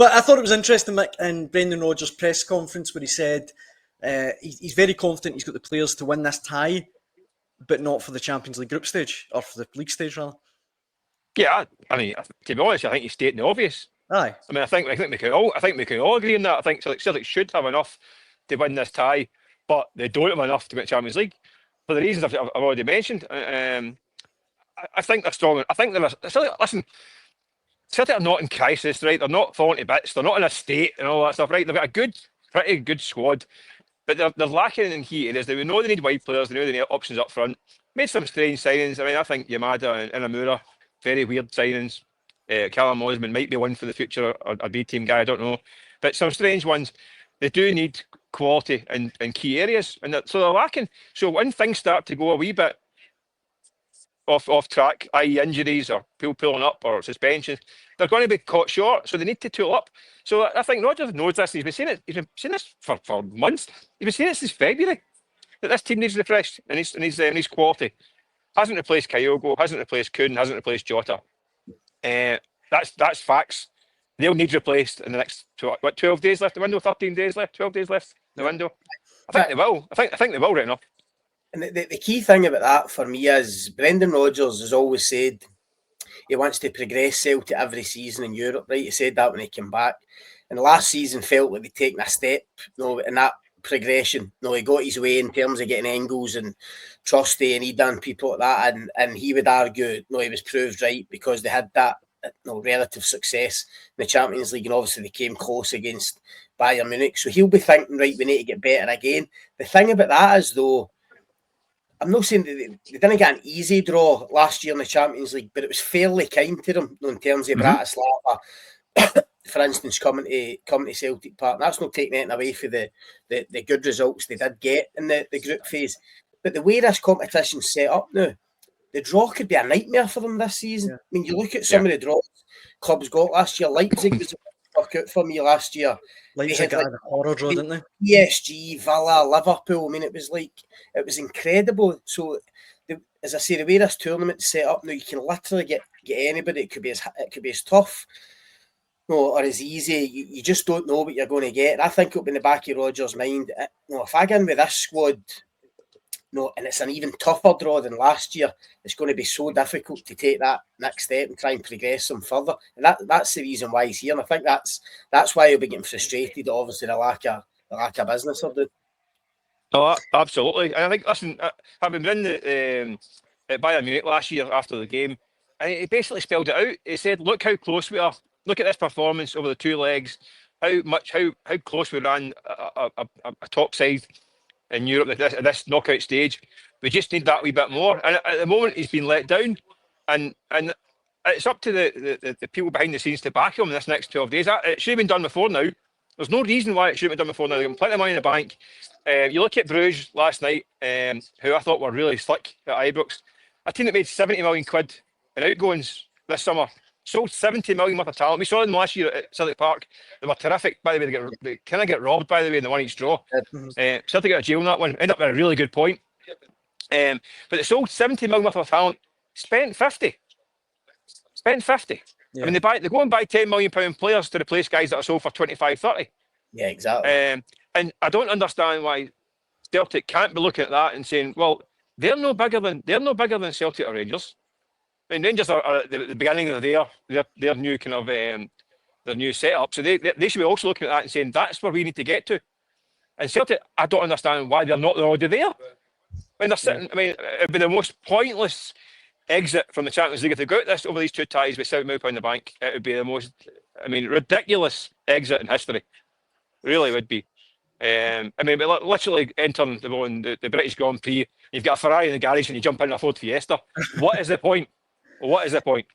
But I thought it was interesting, Mick, in Brendan Rodgers' press conference where he said he's very confident he's got the players to win this tie, but not for the Champions League group stage, or for the league stage, rather. Yeah, I mean, to be honest, I think he's stating the obvious. Aye. I mean, I think we can all agree on that. I think Celtic should have enough to win this tie, but they don't have enough to win the Champions League for the reasons I've already mentioned. I think they're strong. I think listen, Celtic are not in crisis, right? They're not falling to bits. They're not in a state and all that stuff, right? They've got a pretty good squad, but they're lacking in key areas. We know they need wide players. They know they need options up front. Made some strange signings. I mean, I think Yamada and Inamura, very weird signings. Callum Osman might be one for the future, or a B team guy, I don't know. But some strange ones. They do need quality in key areas, and so they're lacking. So when things start to go a wee bit off track, i.e. injuries or people pulling up or suspensions, they're going to be caught short. So they need to tool up. So I think Rodgers knows this. He's been saying it. He's been saying this for months. He's been saying it since February that this team needs refreshed and needs quality. Hasn't replaced Kyogo, hasn't replaced Kuhn, hasn't replaced Jota. That's facts. They'll need replaced in the next 12 days left the window, 13 days left, 12 days left the window. I think they will. I think they will right enough. And the key thing about that for me is Brendan Rodgers has always said he wants to progress Celtic every season in Europe, right? He said that when he came back. And last season felt like he'd taken a step, in that progression. He got his way in terms of getting Engels and Trusty and Eden, people like that. And he would argue, he was proved right because they had that relative success in the Champions League, and obviously they came close against Bayern Munich. So he'll be thinking, right, we need to get better again. The thing about that is, though, I'm not saying that they didn't get an easy draw last year in the Champions League, but it was fairly kind to them in terms of Bratislava, for instance, coming to Celtic Park. And that's not taking anything away for the good results they did get in the group phase. But the way this competition's set up now, the draw could be a nightmare for them this season. Yeah. I mean, you look at some of the draws clubs got last year. Leipzig was a work out for me last year. Leipzig had a horror draw, didn't they? PSG, Villa, Liverpool. I mean, it was incredible. So, as I say, the way this tournament's set up now, you can literally get anybody. It could be as tough, or as easy. You just don't know what you're going to get. And I think it'll be in the back of Rodgers' mind. If I get in with this squad, and it's an even tougher draw than last year, it's going to be so difficult to take that next step and try and progress them further. And that's the reason why he's here. And I think that's why he'll be getting frustrated. Obviously, the lack of business of it. Oh, absolutely. And I think, listen, having been at Bayern Munich last year after the game, and he basically spelled it out. He said, "Look how close we are. Look at this performance over the two legs. How close we ran a top side in Europe at this knockout stage. We just need that wee bit more." And at the moment, he's been let down, and it's up to the people behind the scenes to back him in this next 12 days. It should have been done before now. There's no reason why it shouldn't have been done before now. They've got plenty of money in the bank. You look at Bruges last night, who I thought were really slick at Ibrox, a team that made 70 million quid in outgoings this summer, sold 70 million worth of talent. We saw them last year at Celtic Park. They were terrific. By the way, they kind of get robbed, by the way, in the one each draw. Celtic got a jail in that one. Ended up with a really good point. But they sold 70 million worth of talent, spent 50. Yeah. I mean, they go and buy £10 million players to replace guys that are sold for 25, 30. Yeah, exactly. And I don't understand why Celtic can't be looking at that and saying, well, they're no bigger than Celtic or Rangers. I mean, Rangers are at the beginning of their new kind of their new setup, so they should be also looking at that and saying that's where we need to get to. And Celtic, I don't understand why they're already there. I mean, they're sitting. I mean, it'd be the most pointless exit from the Champions League if they go out this over these two ties with £7 million in the bank. It would be the most, ridiculous exit in history. Really would be. I mean, but literally entering the British Grand Prix, you've got a Ferrari in the garage and you jump in a Ford Fiesta. What is the point? What is the point?